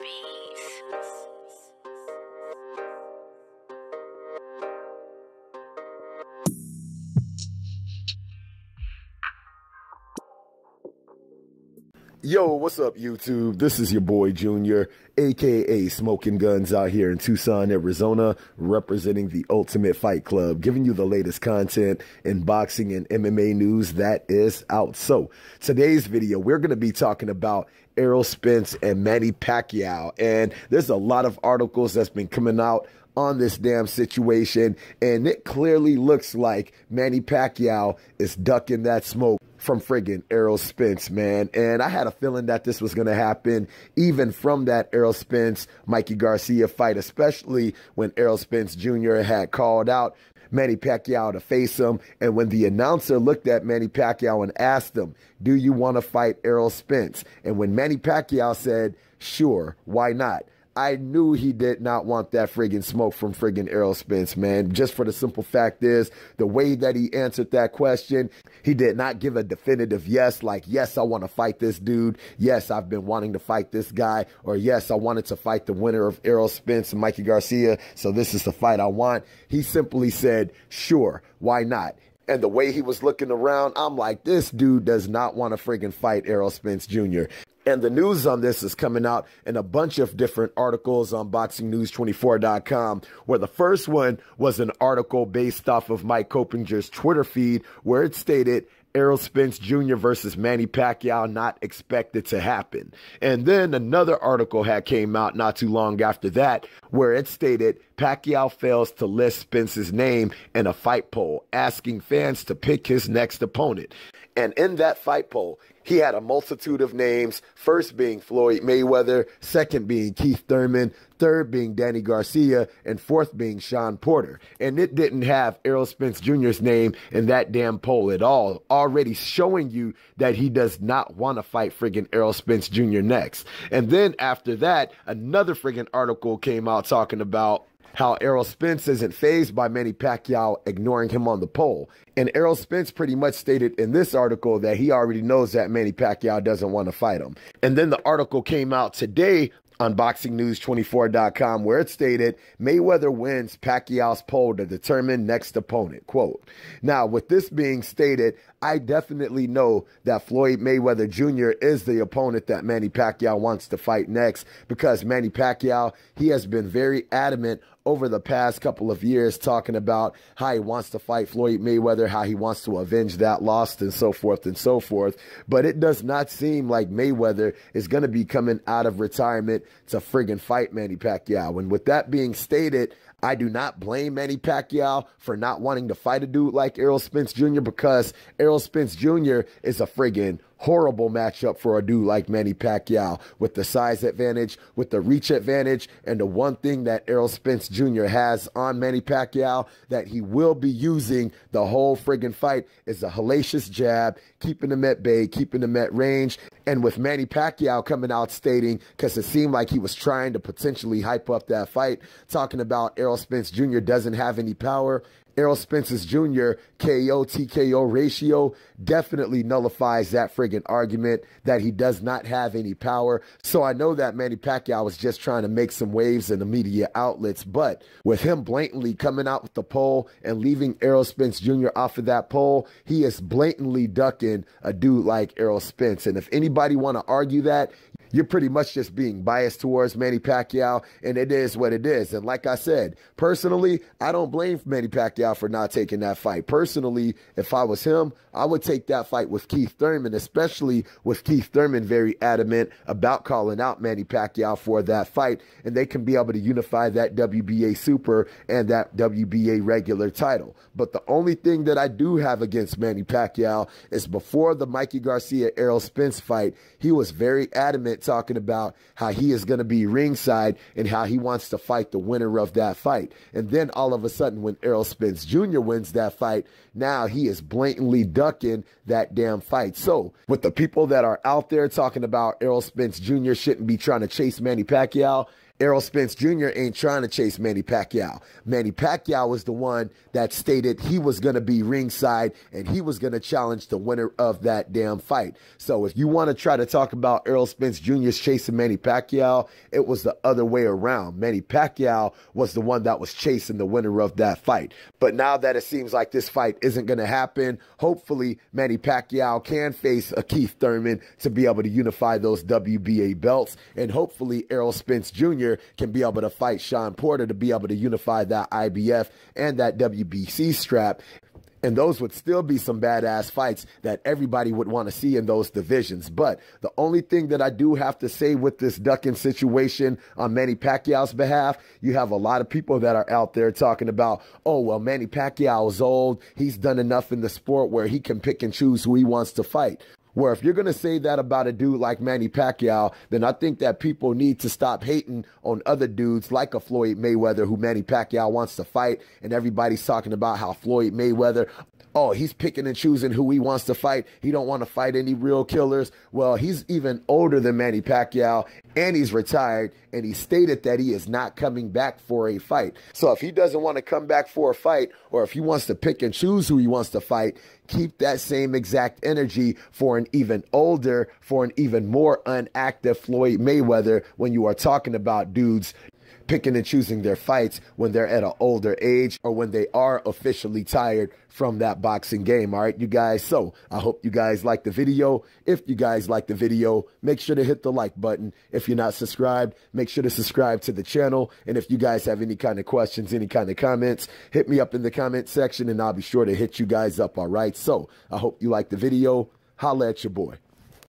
bees. Yo, what's up, YouTube? This is your boy Junior, aka Smoking Guns, out here in Tucson, Arizona, representing the Ultimate Fight Club, giving you the latest content in boxing and MMA news that is out. So, today's video, we're going to be talking about Errol Spence and Manny Pacquiao, and there's a lot of articles that's been coming out on this damn situation, and it clearly looks like Manny Pacquiao is ducking that smoke from friggin' Errol Spence, man. And I had a feeling that this was going to happen even from that Errol Spence Mikey Garcia fight, especially when Errol Spence Jr. had called out Manny Pacquiao to face him. And when the announcer looked at Manny Pacquiao and asked him, "Do you want to fight Errol Spence?" And when Manny Pacquiao said, "Sure, why not?" I knew he did not want that friggin' smoke from friggin' Errol Spence, man. Just for the simple fact is, the way that he answered that question, he did not give a definitive yes, like, yes, I want to fight this dude. Yes, I've been wanting to fight this guy. Or yes, I wanted to fight the winner of Errol Spence and Mikey Garcia, so this is the fight I want. He simply said, sure, why not? And the way he was looking around, I'm like, this dude does not want to friggin' fight Errol Spence Jr. And the news on this is coming out in a bunch of different articles on BoxingNews24.com, where the first one was an article based off of Mike Coppinger's Twitter feed, where it stated, Errol Spence Jr. versus Manny Pacquiao not expected to happen. And then another article had came out not too long after that, where it stated Pacquiao fails to list Spence's name in a fight poll, asking fans to pick his next opponent. And in that fight poll, he had a multitude of names, first being Floyd Mayweather, second being Keith Thurman, third being Danny Garcia, and fourth being Sean Porter. And it didn't have Errol Spence Jr.'s name in that damn poll at all, already showing you that he does not want to fight friggin' Errol Spence Jr. next. And then after that, another friggin' article came out talking about how Errol Spence isn't fazed by Manny Pacquiao ignoring him on the poll. And Errol Spence pretty much stated in this article that he already knows that Manny Pacquiao doesn't want to fight him. And then the article came out today on BoxingNews24.com, where it stated, Mayweather wins Pacquiao's poll to determine next opponent, quote. Now, with this being stated, I definitely know that Floyd Mayweather Jr. is the opponent that Manny Pacquiao wants to fight next, because Manny Pacquiao, he has been very adamant over the past couple of years talking about how he wants to fight Floyd Mayweather, how he wants to avenge that loss, and so forth and so forth. But it does not seem like Mayweather is going to be coming out of retirement to friggin' fight Manny Pacquiao. And with that being stated, I do not blame Manny Pacquiao for not wanting to fight a dude like Errol Spence Jr. because Errol Spence Jr. is a friggin' horrible matchup for a dude like Manny Pacquiao, with the size advantage, with the reach advantage, and the one thing that Errol Spence Jr. has on Manny Pacquiao that he will be using the whole friggin' fight is a hellacious jab, keeping him at bay, keeping him at range. And with Manny Pacquiao coming out stating, because it seemed like he was trying to potentially hype up that fight, talking about Errol Spence Jr. doesn't have any power, Errol Spence's Jr. KO TKO ratio definitely nullifies that friggin' argument that he does not have any power. So I know that Manny Pacquiao was just trying to make some waves in the media outlets, but with him blatantly coming out with the poll and leaving Errol Spence Jr. off of that poll, he is blatantly ducking a dude like Errol Spence. And if anybody want to argue that, you're pretty much just being biased towards Manny Pacquiao, and it is what it is. And like I said, personally, I don't blame Manny Pacquiao for not taking that fight. Personally, if I was him, I would take that fight with Keith Thurman, especially with Keith Thurman very adamant about calling out Manny Pacquiao for that fight, and they can be able to unify that WBA Super and that WBA regular title. But the only thing that I do have against Manny Pacquiao is before the Mikey Garcia-Errol Spence fight, he was very adamant talking about how he is going to be ringside and how he wants to fight the winner of that fight. And then all of a sudden, when Errol Spence Jr. wins that fight, now he is blatantly ducking that damn fight. So with the people that are out there talking about Errol Spence Jr. shouldn't be trying to chase Manny Pacquiao, Errol Spence Jr. ain't trying to chase Manny Pacquiao. Manny Pacquiao was the one that stated he was going to be ringside and he was going to challenge the winner of that damn fight. So if you want to try to talk about Errol Spence Jr.'s chasing Manny Pacquiao, it was the other way around. Manny Pacquiao was the one that was chasing the winner of that fight. But now that it seems like this fight isn't going to happen, hopefully Manny Pacquiao can face a Keith Thurman to be able to unify those WBA belts, and hopefully Errol Spence Jr. can be able to fight Sean Porter to be able to unify that IBF and that WBC strap. And those would still be some badass fights that everybody would want to see in those divisions. But the only thing that I do have to say with this ducking situation on Manny Pacquiao's behalf, you have a lot of people that are out there talking about, oh, well, Manny Pacquiao is old. He's done enough in the sport where he can pick and choose who he wants to fight. Where if you're going to say that about a dude like Manny Pacquiao, then I think that people need to stop hating on other dudes like a Floyd Mayweather who Manny Pacquiao wants to fight. And everybody's talking about how Floyd Mayweather, oh, he's picking and choosing who he wants to fight. He don't want to fight any real killers. Well, he's even older than Manny Pacquiao and he's retired, and he stated that he is not coming back for a fight. So if he doesn't want to come back for a fight, or if he wants to pick and choose who he wants to fight, keep that same exact energy for an even older, for an even more unactive Floyd Mayweather when you are talking about dudes picking and choosing their fights when they're at an older age or when they are officially tired from that boxing game. All right, you guys. So I hope you guys like the video. If you guys like the video, make sure to hit the like button. If you're not subscribed, make sure to subscribe to the channel. And if you guys have any kind of questions, any kind of comments, hit me up in the comment section and I'll be sure to hit you guys up. All right. So I hope you like the video. Holla at your boy.